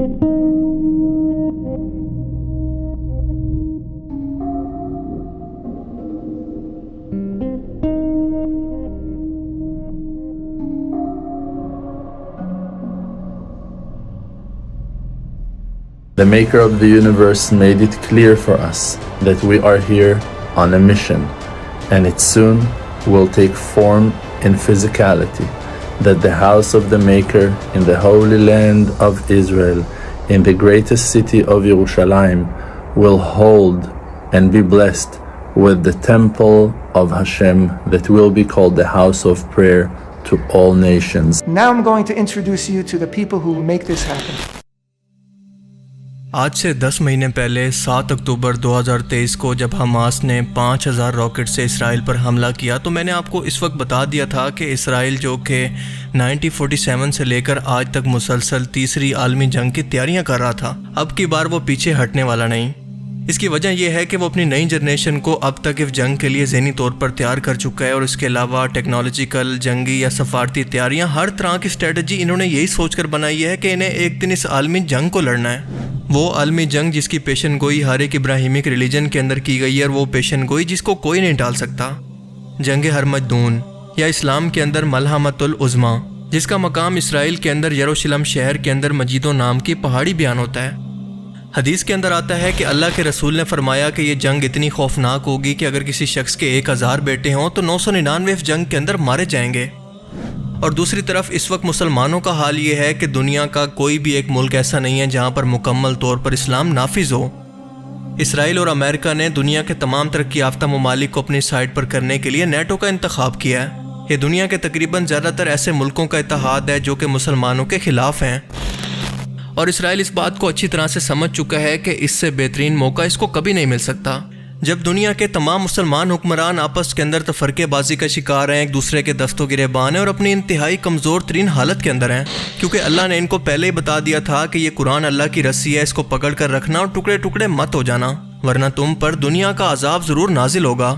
The Maker of the universe made it clear for us that we are here on a mission, and it soon will take form in physicality, that the house of the Maker in the Holy Land of Israel, in the greatest city of Yerushalayim, will hold and be blessed with the temple of Hashem that will be called the house of prayer to all nations. Now I'm going to introduce you to the people who make this happen. آج سے 10 مہینے پہلے 7 اکتوبر 2023 کو جب Hamas نے 5000 rocket سے اسرائیل پر حملہ کیا تو میں نے آپ کو اس وقت بتا دیا تھا کہ اسرائیل جو کہ 1947 سے لے کر آج تک مسلسل تیسری عالمی جنگ کی تیاریاں کر رہا تھا، اب کی بار وہ پیچھے ہٹنے والا نہیں۔ اس کی وجہ یہ ہے کہ وہ اپنی نئی جنریشن کو اب تک اس جنگ کے لیے ذہنی طور پر تیار کر چکا ہے، اور اس کے علاوہ ٹیکنالوجیکل، جنگی یا سفارتی تیاریاں، ہر طرح کی اسٹریٹجی انہوں نے یہی سوچ کر بنائی ہے کہ انہیں ایک دن اس عالمی جنگ کو لڑنا ہے۔ وہ عالمی جنگ جس کی پیشن گوئی ہر ایک ابراہیمک ریلیجن کے اندر کی گئی ہے، اور وہ پیشن گوئی جس کو کوئی نہیں ٹال سکتا، جنگ ہرمجدون یا اسلام کے اندر ملحمۃ العظمیٰ، جس کا مقام اسرائیل کے اندر یروشلم شہر کے اندر مجیدو نام کی پہاڑی بیان ہوتا ہے۔ حدیث کے اندر آتا ہے کہ اللہ کے رسول نے فرمایا کہ یہ جنگ اتنی خوفناک ہوگی کہ اگر کسی شخص کے 1000 بیٹے ہوں تو 999 اس جنگ کے اندر مارے جائیں گے۔ اور دوسری طرف اس وقت مسلمانوں کا حال یہ ہے کہ دنیا کا کوئی بھی ایک ملک ایسا نہیں ہے جہاں پر مکمل طور پر اسلام نافذ ہو۔ اسرائیل اور امریکہ نے دنیا کے تمام ترقی یافتہ ممالک کو اپنی سائٹ پر کرنے کے لیے نیٹو کا انتخاب کیا ہے۔ یہ دنیا کے تقریباً زیادہ تر ایسے ملکوں کا اتحاد ہے جو کہ مسلمانوں کے خلاف ہیں، اور اسرائیل اس بات کو اچھی طرح سے سمجھ چکا ہے کہ اس سے بہترین موقع اس کو کبھی نہیں مل سکتا۔ جب دنیا کے تمام مسلمان حکمران آپس کے اندر تفرقے بازی کا شکار ہیں، ایک دوسرے کے دست و گریبان ہیں اور اپنی انتہائی کمزور ترین حالت کے اندر ہیں، کیونکہ اللہ نے ان کو پہلے ہی بتا دیا تھا کہ یہ قرآن اللہ کی رسی ہے، اس کو پکڑ کر رکھنا اور ٹکڑے ٹکڑے مت ہو جانا، ورنہ تم پر دنیا کا عذاب ضرور نازل ہوگا۔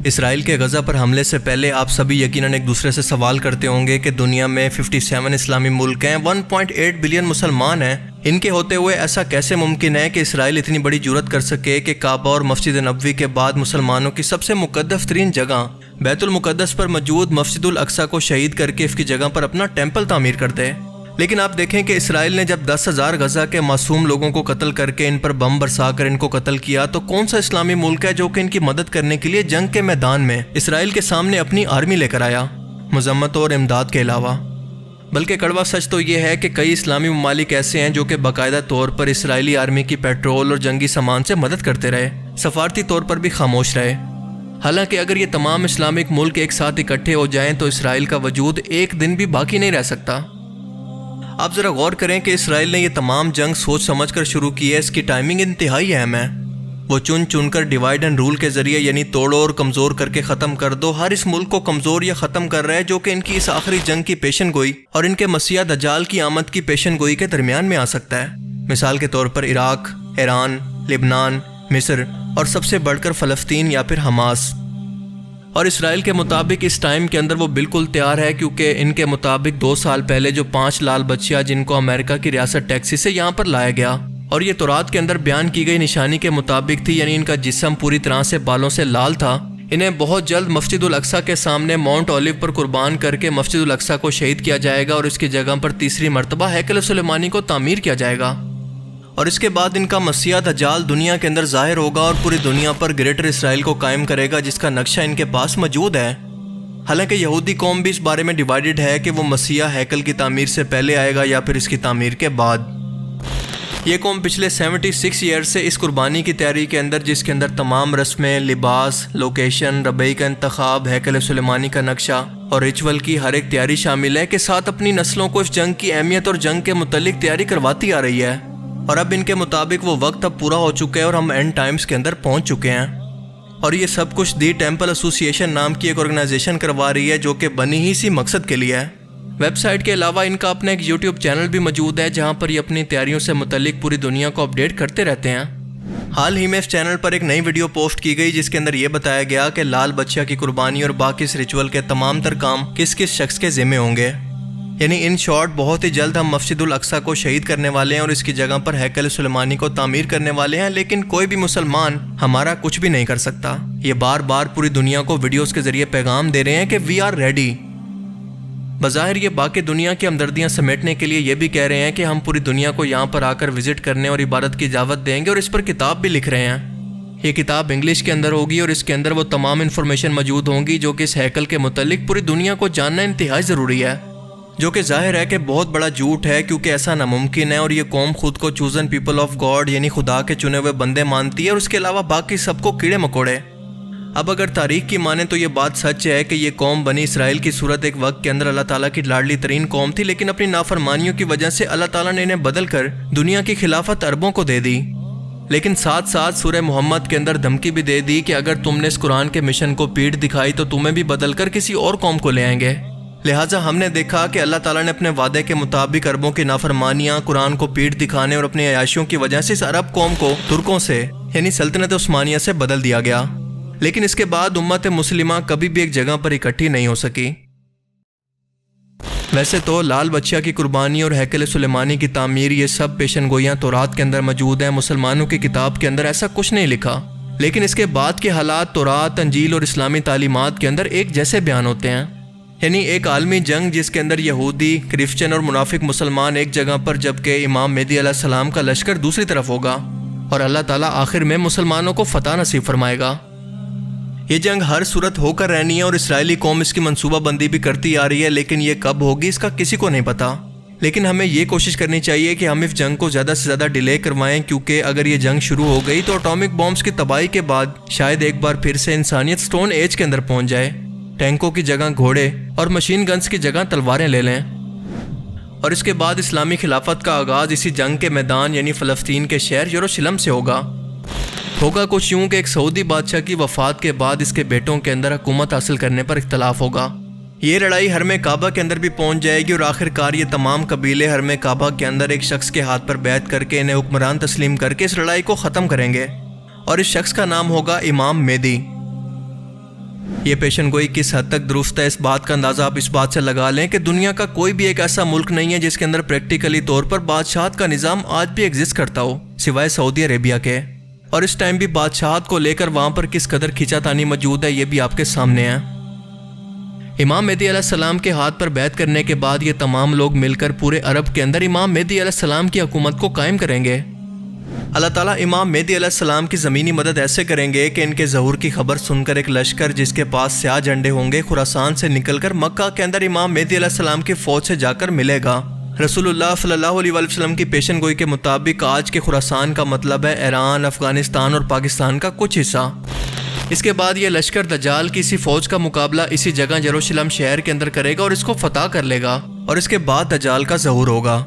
اسرائیل کے غزہ پر حملے سے پہلے آپ سبھی یقیناً ایک دوسرے سے سوال کرتے ہوں گے کہ دنیا میں 57 اسلامی ملک ہیں، 1.8 بلین مسلمان ہیں، ان کے ہوتے ہوئے ایسا کیسے ممکن ہے کہ اسرائیل اتنی بڑی جرات کر سکے کہ کعبہ اور مسجد نبوی کے بعد مسلمانوں کی سب سے مقدس ترین جگہ بیت المقدس پر موجود مسجد الاقصی کو شہید کر کے اس کی جگہ پر اپنا ٹیمپل تعمیر کر دے؟ لیکن آپ دیکھیں کہ اسرائیل نے جب 10,000 غزہ کے معصوم لوگوں کو قتل کر کے ان پر بم برسا کر ان کو قتل کیا، تو کون سا اسلامی ملک ہے جو کہ ان کی مدد کرنے کے لیے جنگ کے میدان میں اسرائیل کے سامنے اپنی آرمی لے کر آیا، مذمت اور امداد کے علاوہ؟ بلکہ کڑوا سچ تو یہ ہے کہ کئی اسلامی ممالک ایسے ہیں جو کہ باقاعدہ طور پر اسرائیلی آرمی کی پیٹرول اور جنگی سامان سے مدد کرتے رہے، سفارتی طور پر بھی خاموش رہے۔ حالانکہ اگر یہ تمام اسلامک ملک ایک ساتھ اکٹھے ہو جائیں تو اسرائیل کا وجود ایک دن بھی باقی نہیں رہ سکتا۔ آپ ذرا غور کریں کہ اسرائیل نے یہ تمام جنگ سوچ سمجھ کر شروع کی ہے، اس کی ٹائمنگ انتہائی اہم ہے۔ وہ چن چن کر ڈیوائیڈ اینڈ رول کے ذریعے، یعنی توڑو اور کمزور کر کے ختم کر دو، ہر اس ملک کو کمزور یا ختم کر رہے ہیں جو کہ ان کی اس آخری جنگ کی پیشن گوئی اور ان کے مسیح دجال کی آمد کی پیشن گوئی کے درمیان میں آ سکتا ہے۔ مثال کے طور پر عراق، ایران، لبنان، مصر اور سب سے بڑھ کر فلسطین یا پھر حماس۔ اور اسرائیل کے مطابق اس ٹائم کے اندر وہ بالکل تیار ہے، کیونکہ ان کے مطابق 2 سال پہلے جو 5 لال بچیاں جن کو امریکہ کی ریاست ٹیکساس سے یہاں پر لایا گیا، اور یہ تورات کے اندر بیان کی گئی نشانی کے مطابق تھی، یعنی ان کا جسم پوری طرح سے بالوں سے لال تھا، انہیں بہت جلد مسجد الاقصی کے سامنے ماؤنٹ اولیو پر قربان کر کے مسجد الاقصی کو شہید کیا جائے گا، اور اس کی جگہ پر تیسری مرتبہ ہیکل سلیمانی کو تعمیر کیا جائے گا، اور اس کے بعد ان کا مسیح دجال دنیا کے اندر ظاہر ہوگا اور پوری دنیا پر گریٹر اسرائیل کو قائم کرے گا، جس کا نقشہ ان کے پاس موجود ہے۔ حالانکہ یہودی قوم بھی اس بارے میں ڈیوائیڈڈ ہے کہ وہ مسیح ہیکل کی تعمیر سے پہلے آئے گا یا پھر اس کی تعمیر کے بعد۔ یہ قوم پچھلے 76 ایئر سے اس قربانی کی تیاری کے اندر، جس کے اندر تمام رسمیں، لباس، لوکیشن، ربیع کا انتخاب، ہیکل سلیمانی کا نقشہ اور ریچول کی ہر ایک تیاری شامل ہے، کہ ساتھ اپنی نسلوں کو اس جنگ کی اہمیت اور جنگ کے متعلق تیاری کرواتی آ رہی ہے۔ اور اب ان کے مطابق وہ وقت اب پورا ہو چکا ہے اور ہم اینڈ ٹائمز کے اندر پہنچ چکے ہیں، اور یہ سب کچھ دی ٹیمپل ایسوسی ایشن نام کی ایک آرگنائزیشن کروا رہی ہے، جو کہ بنی ہی اسی مقصد کے لیے ہے۔ ویب سائٹ کے علاوہ ان کا اپنا ایک یوٹیوب چینل بھی موجود ہے، جہاں پر یہ اپنی تیاریوں سے متعلق پوری دنیا کو اپڈیٹ کرتے رہتے ہیں۔ حال ہی میں اس چینل پر ایک نئی ویڈیو پوسٹ کی گئی، جس کے اندر یہ بتایا گیا کہ لال بچہ کی قربانی اور باقی اس ریچول کے تمام تر کام کس کس شخص کے ذمہ ہوں گے۔ یعنی ان شارٹ بہت ہی جلد ہم مسجد الاقصی کو شہید کرنے والے ہیں اور اس کی جگہ پر ہیکل سلیمانی کو تعمیر کرنے والے ہیں، لیکن کوئی بھی مسلمان ہمارا کچھ بھی نہیں کر سکتا۔ یہ بار بار پوری دنیا کو ویڈیوز کے ذریعے پیغام دے رہے ہیں کہ وی آر ریڈی۔ بظاہر یہ باقی دنیا کی ہمدردیاں سمیٹنے کے لیے یہ بھی کہہ رہے ہیں کہ ہم پوری دنیا کو یہاں پر آ کر وزٹ کرنے اور عبادت کی دعوت دیں گے، اور اس پر کتاب بھی لکھ رہے ہیں۔ یہ کتاب انگلش کے اندر ہوگی اور اس کے اندر وہ تمام انفارمیشن موجود ہوں گی جو کہ اس ہیکل کے متعلق پوری دنیا کو جاننا انتہائی ضروری ہے، جو کہ ظاہر ہے کہ بہت بڑا جھوٹ ہے، کیونکہ ایسا ناممکن ہے، اور یہ قوم خود کو چوزن پیپل آف گاڈ یعنی خدا کے چنے ہوئے بندے مانتی ہے، اور اس کے علاوہ باقی سب کو کیڑے مکوڑے۔ اب اگر تاریخ کی مانیں تو یہ بات سچ ہے کہ یہ قوم بنی اسرائیل کی صورت ایک وقت کے اندر اللہ تعالیٰ کی لاڈلی ترین قوم تھی، لیکن اپنی نافرمانیوں کی وجہ سے اللہ تعالیٰ نے انہیں بدل کر دنیا کی خلافت عربوں کو دے دی، لیکن ساتھ ساتھ سورہ محمد کے اندر دھمکی بھی دے دی کہ اگر تم نے اس قرآن کے مشن کو پیٹھ دکھائی تو تمہیں بھی بدل کر کسی اور قوم کو لے آئیں گے۔ لہٰذا ہم نے دیکھا کہ اللہ تعالیٰ نے اپنے وعدے کے مطابق عربوں کی نافرمانیاں، قرآن کو پیٹھ دکھانے اور اپنی عیاشیوں کی وجہ سے اس عرب قوم کو ترکوں سے یعنی سلطنت عثمانیہ سے بدل دیا گیا، لیکن اس کے بعد امت مسلمہ کبھی بھی ایک جگہ پر اکٹھی نہیں ہو سکی۔ ویسے تو لال بچہ کی قربانی اور ہیکل سلیمانی کی تعمیر یہ سب پیشن گوئیاں تورات کے اندر موجود ہیں، مسلمانوں کی کتاب کے اندر ایسا کچھ نہیں لکھا، لیکن اس کے بعد کے حالات تورات، انجیل اور اسلامی تعلیمات کے اندر ایک جیسے بیان ہوتے ہیں۔ یعنی ایک عالمی جنگ جس کے اندر یہودی، کرسچن اور منافق مسلمان ایک جگہ پر، جبکہ امام مہدی علیہ السلام کا لشکر دوسری طرف ہوگا، اور اللہ تعالیٰ آخر میں مسلمانوں کو فتح نصیب فرمائے گا۔ یہ جنگ ہر صورت ہو کر رہنی ہے اور اسرائیلی قوم اس کی منصوبہ بندی بھی کرتی آ رہی ہے، لیکن یہ کب ہوگی اس کا کسی کو نہیں پتا۔ لیکن ہمیں یہ کوشش کرنی چاہیے کہ ہم اس جنگ کو زیادہ سے زیادہ ڈیلے کروائیں، کیونکہ اگر یہ جنگ شروع ہو گئی تو اٹامک بامز کی تباہی کے بعد شاید ایک بار پھر سے انسانیت سٹون ایج کے اندر پہنچ جائے، ٹینکوں کی جگہ گھوڑے اور مشین گنز کی جگہ تلواریں لے لیں، اور اس کے بعد اسلامی خلافت کا آغاز اسی جنگ کے میدان یعنی فلسطین کے شہر یروشلم سے ہوگا کچھ یوں کہ ایک سعودی بادشاہ کی وفات کے بعد اس کے بیٹوں کے اندر حکومت حاصل کرنے پر اختلاف ہوگا۔ یہ لڑائی حرم کعبہ کے اندر بھی پہنچ جائے گی، اور آخر کار یہ تمام قبیلے حرم کعبہ کے اندر ایک شخص کے ہاتھ پر بیعت کر کے انہیں حکمران تسلیم کر کے اس لڑائی کو ختم کریں گے، اور اس شخص کا نام ہوگا امام مہدی۔ یہ پیشن گوئی کس حد تک درست ہے اس بات کا اندازہ آپ اس بات سے لگا لیں کہ دنیا کا کوئی بھی ایک ایسا ملک نہیں ہے جس کے اندر پریکٹیکلی طور پر بادشاہت کا نظام آج بھی ایگزسٹ کرتا ہو سوائے سعودی عربیہ کے، اور اس ٹائم بھی بادشاہت کو لے کر وہاں پر کس قدر کھینچا تانی موجود ہے یہ بھی آپ کے سامنے ہے۔ امام مہدی علیہ السلام کے ہاتھ پر بیعت کرنے کے بعد یہ تمام لوگ مل کر پورے عرب کے اندر امام مہدی علیہ السلام کی حکومت کو قائم کریں گے۔ اللہ تعالیٰ امام مہدی علیہ السلام کی زمینی مدد ایسے کریں گے کہ ان کے ظہور کی خبر سن کر ایک لشکر جس کے پاس سیاہ جھنڈے ہوں گے خراسان سے نکل کر مکہ کے اندر امام مہدی علیہ السلام کی فوج سے جا کر ملے گا۔ رسول اللہ صلی اللہ علیہ وسلم کی پیشن گوئی کے مطابق آج کے خراسان کا مطلب ہے ایران، افغانستان اور پاکستان کا کچھ حصہ۔ اس کے بعد یہ لشکر دجال کی اسی فوج کا مقابلہ اسی جگہ یروشلم شہر کے اندر کرے گا اور اس کو فتح کر لے گا، اور اس کے بعد دجال کا ظہور ہوگا۔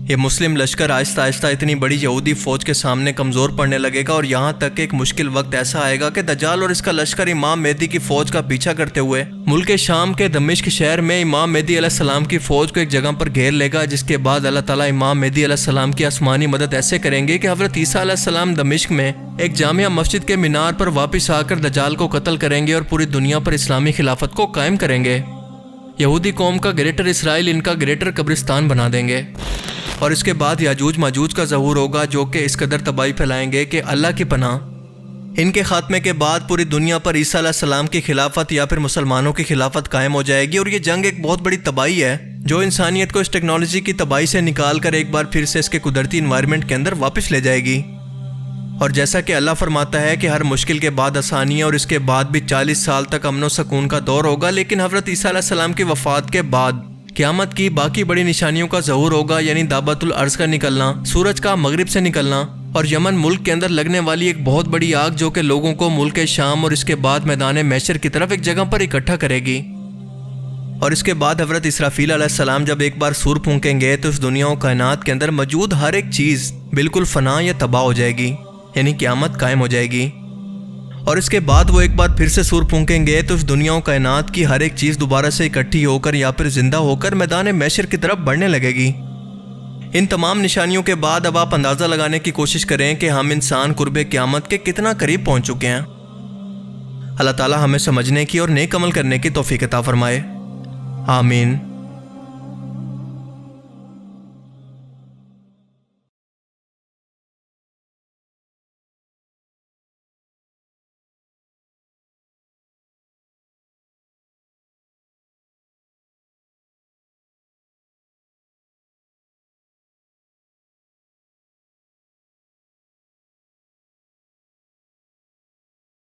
یہ مسلم لشکر آہستہ آہستہ اتنی بڑی یہودی فوج کے سامنے کمزور پڑنے لگے گا، اور یہاں تک کہ ایک مشکل وقت ایسا آئے گا کہ دجال اور اس کا لشکر امام مہدی کی فوج کا پیچھا کرتے ہوئے ملک شام کے دمشق شہر میں امام مہدی علیہ السلام کی فوج کو ایک جگہ پر گھیر لے گا، جس کے بعد اللہ تعالیٰ امام مہدی علیہ السلام کی آسمانی مدد ایسے کریں گے کہ حضرت عیسیٰ علیہ السلام دمشق میں ایک جامع مسجد کے مینار پر واپس آ کر دجال کو قتل کریں گے اور پوری دنیا پر اسلامی خلافت کو قائم کریں گے۔ یہودی قوم کا گریٹر اسرائیل ان کا گریٹر قبرستان بنا دیں گے، اور اس کے بعد یاجوج ماجوج کا ظہور ہوگا جو کہ اس قدر تباہی پھیلائیں گے کہ اللہ کی پناہ ان کے خاتمے کے بعد پوری دنیا پر عیسیٰ علیہ السلام کی خلافت یا پھر مسلمانوں کی خلافت قائم ہو جائے گی۔ اور یہ جنگ ایک بہت بڑی تباہی ہے جو انسانیت کو اس ٹیکنالوجی کی تباہی سے نکال کر ایک بار پھر سے اس کے قدرتی انوائرمنٹ کے اندر واپس لے جائے گی۔ اور جیسا کہ اللہ فرماتا ہے کہ ہر مشکل کے بعد آسانی ہے، اور اس کے بعد بھی 40 سال تک امن و سکون کا دور ہوگا، لیکن حضرت عیسیٰ علیہ السلام کی وفات کے بعد قیامت کی باقی بڑی نشانیوں کا ظہور ہوگا، یعنی دابت الارض کا نکلنا، سورج کا مغرب سے نکلنا، اور یمن ملک کے اندر لگنے والی ایک بہت بڑی آگ جو کہ لوگوں کو ملک شام اور اس کے بعد میدان محشر کی طرف ایک جگہ پر اکٹھا کرے گی۔ اور اس کے بعد حضرت اسرافیل علیہ السلام جب ایک بار سور پھونکیں گے تو اس دنیا و کائنات کے اندر موجود ہر ایک چیز بالکل فنا یا تباہ ہو جائے گی، یعنی قیامت قائم ہو جائے گی۔ اور اس کے بعد وہ ایک بار پھر سے سور پھونکیں گے تو اس دنیا و کائنات کی ہر ایک چیز دوبارہ سے اکٹھی ہو کر یا پھر زندہ ہو کر میدان محشر کی طرف بڑھنے لگے گی۔ ان تمام نشانیوں کے بعد اب آپ اندازہ لگانے کی کوشش کریں کہ ہم انسان قرب قیامت کے کتنا قریب پہنچ چکے ہیں۔ اللہ تعالی ہمیں سمجھنے کی اور نیک عمل کرنے کی توفیق عطا فرمائے، آمین۔